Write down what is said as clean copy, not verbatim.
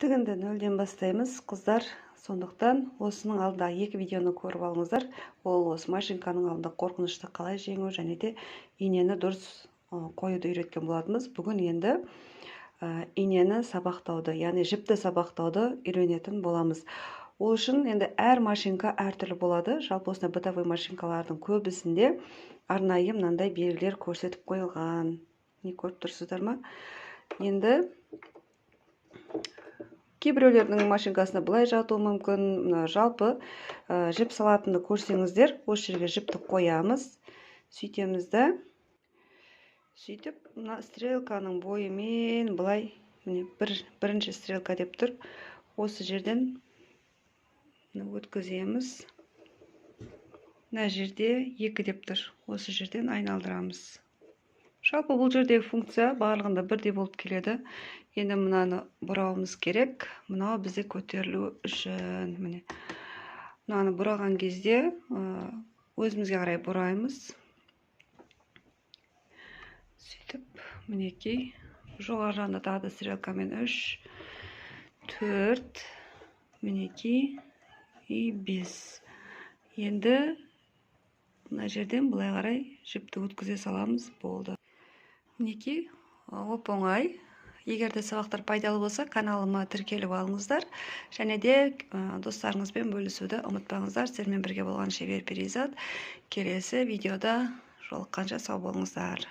Тігінді нөлден бастаймыз, қыздар. Сондықтан осының алдында екі видеоны көріп алыңыздар. Ол осы машинканың алдында қорқынышты қалай жеңу және де инені дұрыс қоюды үйреткен болатынбыз. Бүгін енді инені сабақтауды, яғни жіпті сабақтауды үйренетін боламыз. Ол үшін енді әр машинка әртүрлі болады. Жалпы осындай бытовой машинкалардың көбісінде арнайы мынандай белгілер көрсетіп қойылған. Не көріп тұрсыздар ма? Енді кейбіреулердің машинкасына былай жатуы мүмкін. Жалпы жіп салатынды көрсеңіздер, осы жерге жіпті қоямыз. Сөйтеміз да. Сөйтіп, мына стрелканың бойымен былай, міне бірінші стрелка деп тұр. Осы жерден өткіземіз. Мына жерде 2 деп тұр. Осы жерден айналдырамыз. Жалпы бұл жердегі функция барлығында бірдей болып келеді. Енді мынаны бұрауымыз керек. Мынау бізде көтерілу үшін. Міне. Мынаны бұраған кезде өзімізге қарай бұраймыз. Сөйтіп, мінекей, жоғары жағында тағы да стрелкамен 3, 4, мінекей, и 5. Енді мына жерден былай қарай жіпті өткізе саламыз, болды. Мінекей, оп-оңай. Егер де сабақтар пайдалы болса, каналыма тіркеліп алыңыздар. Және де достарыңызбен бөлісуді ұмытпаңыздар. Сіздермен бірге болған шебер перизат. Келесі видеода жолыққанша сау болыңыздар.